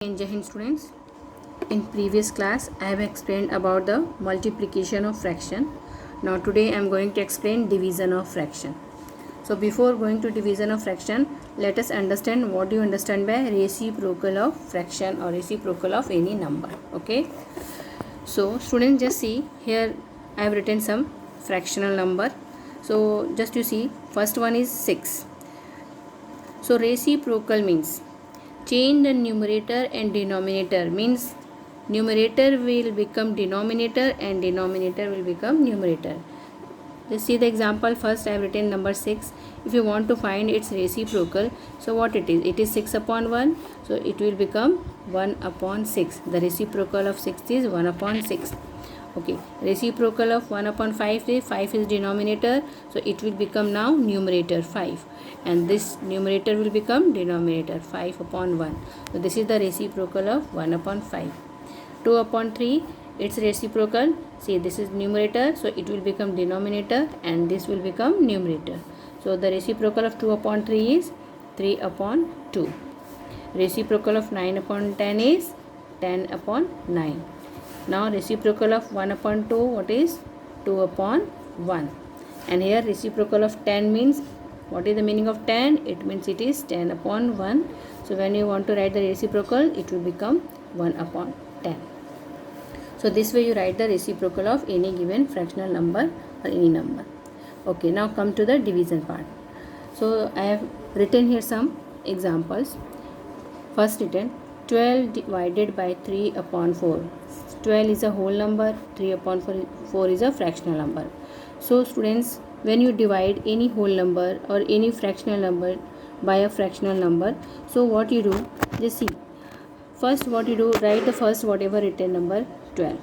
In Jai Hind students, in previous class I have explained about the multiplication of fraction. Now today I am going to explain division of fraction. So before going to division of fraction, let us understand what do you understand by reciprocal of fraction or reciprocal of any number. Okay. So students, just see here I have written some fractional number. So just you see, first one is 6. So reciprocal means change the numerator and denominator, means numerator will become denominator and denominator will become numerator. Let's see the example. First I have written number 6. If you want to find its reciprocal, so what it is? It is 6 upon 1. So it will become 1 upon 6. The reciprocal of 6 is 1 upon 6. Okay, reciprocal of 1 upon 5 is denominator, so it will become now numerator 5, and this numerator will become denominator 5 upon 1. So this is the reciprocal of 1 upon 5. 2 upon 3, its reciprocal, see this is numerator, so it will become denominator and this will become numerator. So the reciprocal of 2 upon 3 is 3 upon 2. Reciprocal of 9 upon 10 is 10 upon 9. Now reciprocal of 1 upon 2, what is? 2 upon 1. And here reciprocal of 10 means, what is the meaning of 10? It means it is 10 upon 1. So when you want to write the reciprocal, it will become 1 upon 10. So this way you write the reciprocal of any given fractional number or any number. Okay, now come to the division part. So I have written here some examples. First written 12 divided by 3 upon 4. 12 is a whole number, 3 upon 4 is a fractional number. So students, when you divide any whole number or any fractional number by a fractional number, so what you do, just see, first what you do, write the first whatever written number 12.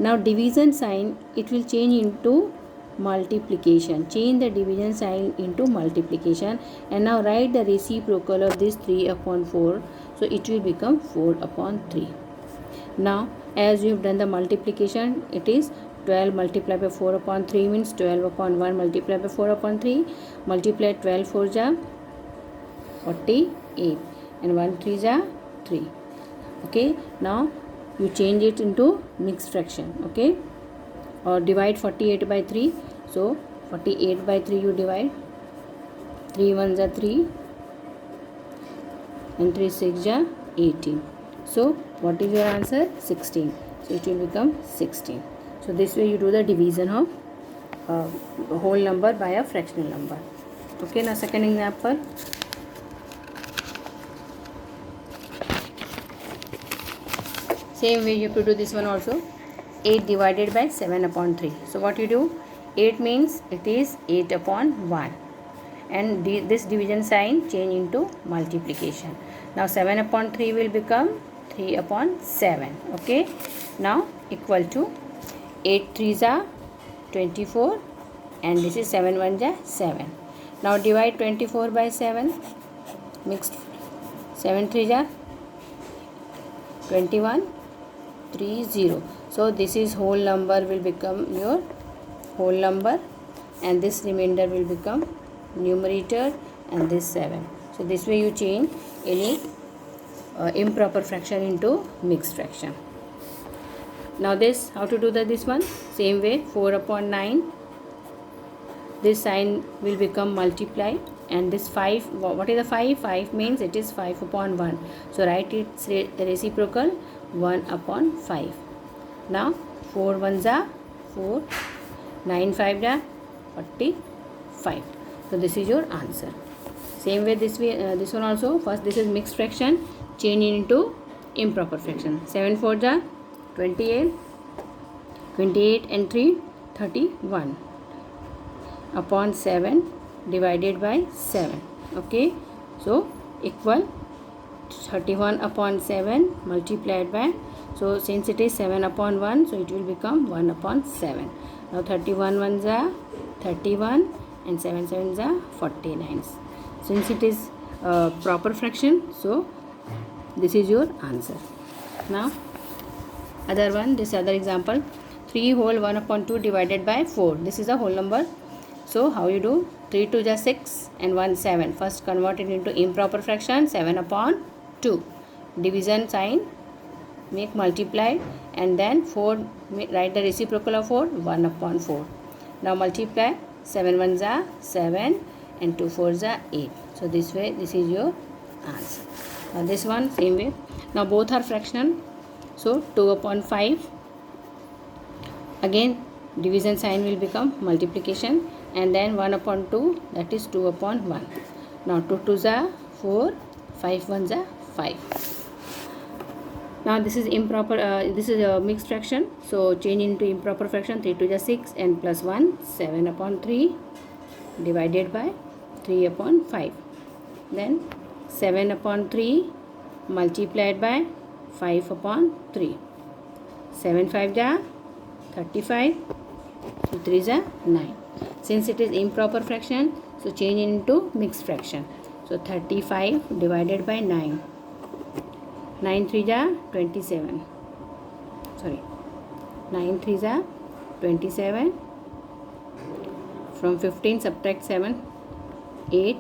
Now division sign, it will change into multiplication. Change the division sign into multiplication, and now write the reciprocal of this 3 upon 4. So it will become 4 upon 3. Now as you have done the multiplication, it is 12 multiplied by 4 upon 3 means 12 upon 1 multiplied by 4 upon 3. Multiply 12 4 ja 48 and 1 3 ja 3. Okay, now you change it into mixed fraction. Okay, or divide 48 by 3. So 48 by 3 you divide, 3 1s are 3 and 3 6 ja 18. So what is your answer? 16. So it will become 16. So this way you do the division of whole number by a fractional number. Okay, now second example. Same way you have to do this one also. 8 divided by 7 upon 3. So what you do? 8 means it is 8 upon 1. And this division sign change into multiplication. Now 7 upon 3 will become 3 upon 7. Okay. Now equal to 8 3s are 24 and this is 7 1s are 7. Now divide 24 by 7. Mixed 7 3s are 21 3 0. So this is whole number will become your whole number and this remainder will become numerator and this 7. So this way you change any improper fraction into mixed fraction. Now this, how to do this one? Same way, 4 upon 9. This sign will become multiply and this 5, what is the 5? 5 means it is 5 upon 1. So write its the reciprocal 1 upon 5. Now 4 1s are 4, 9 5 are 45. So this is your answer. Same way this way, this one also. First this is mixed fraction, change into improper fraction. 7 4s are 28, 28 and 3 31 upon 7 divided by 7. Okay, so equal 31 upon 7 multiplied by, so since it is 7 upon 1, so it will become 1 upon 7. Now 31 1s are 31 and 7 7s are 49. Since it is proper fraction, so this is your answer. Now other one, this other example, 3 whole 1 upon 2 divided by 4. This is a whole number. So how you do? 3 2 is 6 and 1 7. First convert it into improper fraction, 7 upon 2. division sign, make multiply, and then 4, write the reciprocal of 4, 1 upon 4. Now multiply, 7 ones are 7 and 2 fours are 8. So this way, this is your answer. Now this one same way. Now both are fractional. So 2 upon 5. Again division sign will become multiplication, and then 1 upon 2, that is 2 upon 1. Now 2 twos are 4, 5 ones are 5. Now this is improper, this is a mixed fraction. So change into improper fraction. 3 2 is 6 and plus 1, 7 upon 3 divided by 3 upon 5. Then 7 upon 3 multiplied by 5 upon 3. 7 5 is 35. 2 3 is 9. Since it is improper fraction, so change into mixed fraction. So 35 divided by 9. 9 3 is 27. Sorry, 9 3 is 27. From 15 subtract 7, 8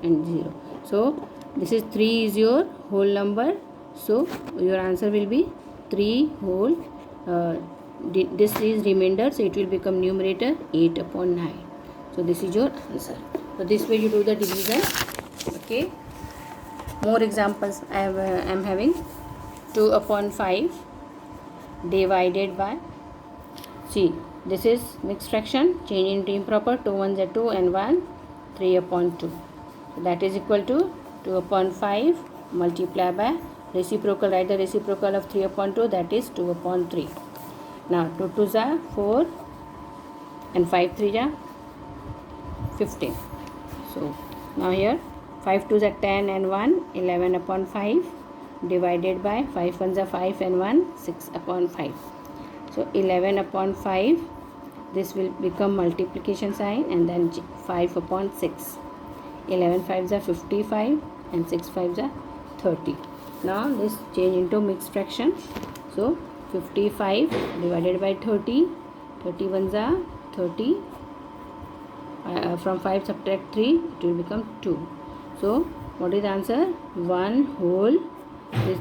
and 0. So this is 3 is your whole number. So your answer will be 3 whole. This is remainder, so it will become numerator 8 upon 9. So this is your answer. So this way you do the division. Okay. More examples I am having. 2 upon 5 divided by, see, this is mixed fraction, change into improper. 2 ones are 2 and 1, 3 upon 2. So that is equal to 2 upon 5 multiply by reciprocal, write the reciprocal of 3 upon 2, that is 2 upon 3. Now 2 2s are 4 and 5 3s are 15. So now here 5 2s are 10 and 1, 11 upon 5 divided by 5 ones are 5 and 1, 6 upon 5. So 11 upon 5, this will become multiplication sign, and then 5 upon 6. 11 5s are 55 and 6 5s are 30. Now this change into mixed fraction. So 55 divided by 30, 31s are 30. From 5 subtract 3, it will become 2. So what is the answer? 1 whole.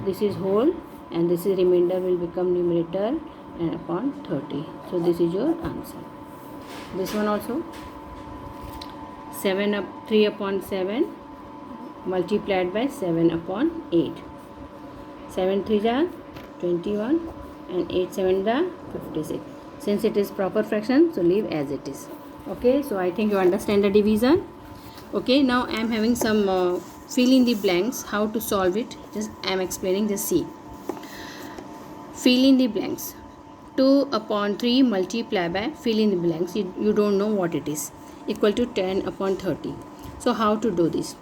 This is whole, and this is remainder will become numerator and upon 30. So this is your answer. This one also, 3 upon 7 multiplied by 7 upon 8. 7 3s are 21 and 8 7s are 56. Since it is proper fraction, so leave as it is. Okay, so I think you understand the division. Okay, now I am having some fill in the blanks. How to solve it? Just I am explaining. Just see. Fill in the blanks. 2 upon 3 multiply by, fill in the blanks. You don't know what it is. Equal to 10 upon 30. So how to do this?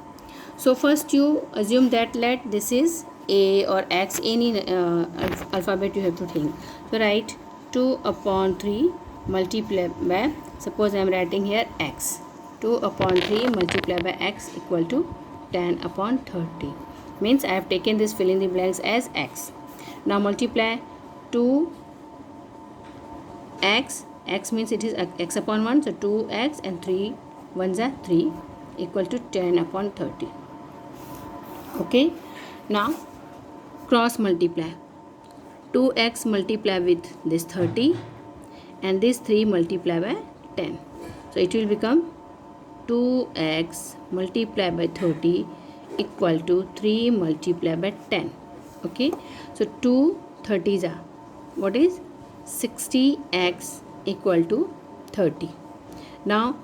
So first you assume that let this is A or X, any alphabet you have to think. So write 2 upon 3 multiply by, suppose I am writing here X. 2 upon 3 multiply by X equal to 10 upon 30. Means I have taken this fill in the blanks as X. Now multiply 2 X. X means it is X upon 1. So 2X and 3 ones are 3 equal to 10 upon 30. Okay. Now cross multiply. 2X multiply with this 30 and this 3 multiply by 10. So it will become 2X multiply by 30 equal to 3 multiply by 10. Okay. So 2 30s are, what is 60X equal to 30. Now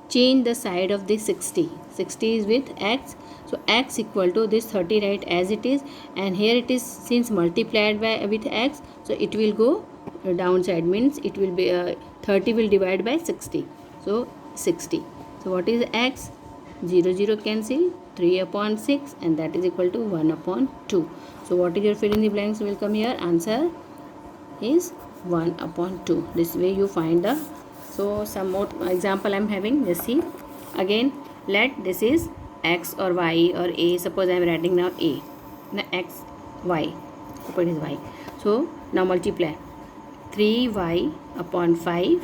change the side of this 60. 60 is with X. So X equal to this 30, right, as it is, and here it is, since multiplied by with X, so it will go downside, means it will be 30 will divide by 60. So 60. So what is X? 0 0 cancel, 3 upon 6, and that is equal to 1 upon 2. So what is your fill in the blanks will come here? Answer is 1 upon 2. This way you find the. So some more example I am having. Just see. Again, let this is X or Y or A. Suppose I am writing now A. Now X, Y. Suppose it is Y. So now multiply. 3Y upon 5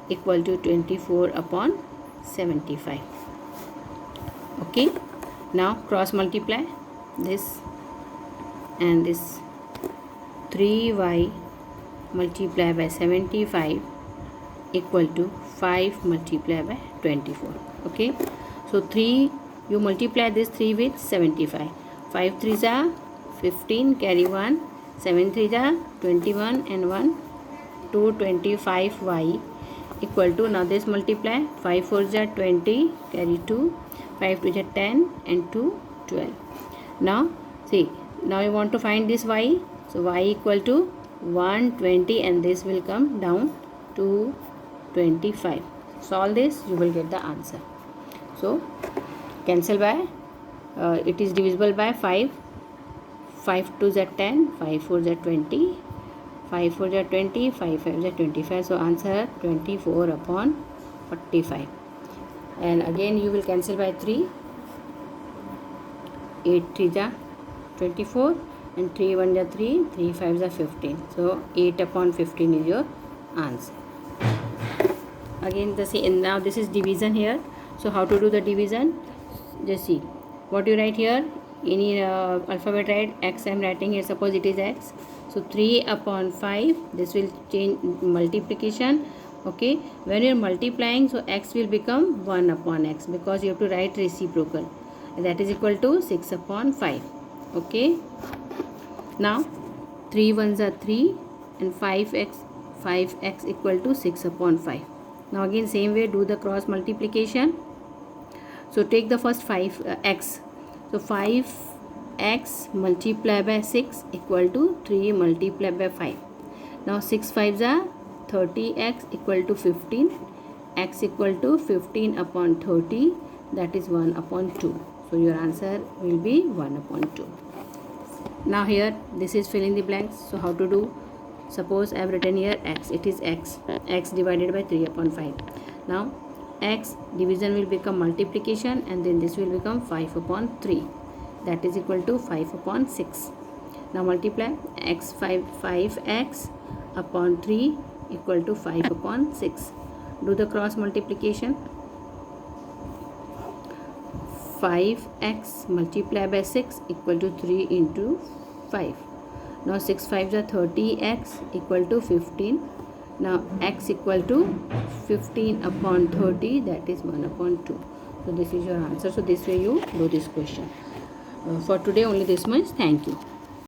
equal to 24 upon 75. Okay. Now cross multiply this and this 3y multiplied by 75 equal to 5 multiplied by 24. Okay, so 3, you multiply this 3 with 75. 5 3s are 15, carry 1, 7 3s are 21 and 1 225y equal to, now this multiply, 5 4s are 20, carry 2, 5 2s are 10 and 2 12. Now see, now you want to find this y, so y equal to 120 and this will come down to 25. Solve this, you will get the answer. So cancel by, it is divisible by 5. 5 2s are 10, 5 4s are 20, 5 4s are 20, 5 5s are 25. So answer 24 upon 45. And again you will cancel by 3. 8 3s are 24 and 3 1s are 3, 3 5s are 15. So 8 upon 15 is your answer. Again the same, now this is division here. So how to do the division? Just see what you write here. Any alphabet write, x I am writing here, suppose it is x. So 3 upon 5, this will change multiplication. Okay, when you are multiplying, so x will become 1 upon x because you have to write reciprocal, and that is equal to 6 upon 5. Okay, now 3 1s are 3 and 5x equal to 6 upon 5. Now again same way do the cross multiplication. So take the first 5x. So 5x multiplied by 6 equal to 3 multiplied by 5. Now 6 5s are 30x equal to 15. X equal to 15 upon 30, that is 1 upon 2. So your answer will be 1 upon 2. Now here this is fill in the blanks. So how to do? Suppose I have written here x, it is x divided by 3 upon 5. Now x division will become multiplication and then this will become 5 upon 3, that is equal to 5 upon 6. Now multiply x 5x upon 3 equal to 5 upon 6. Do the cross multiplication. 5x multiplied by 6 equal to 3 into 5. Now 6 5s are 30x equal to 15. Now x equal to 15 upon 30, that is 1 upon 2. So this is your answer. So this way you do this question. For today only this much. Thank you.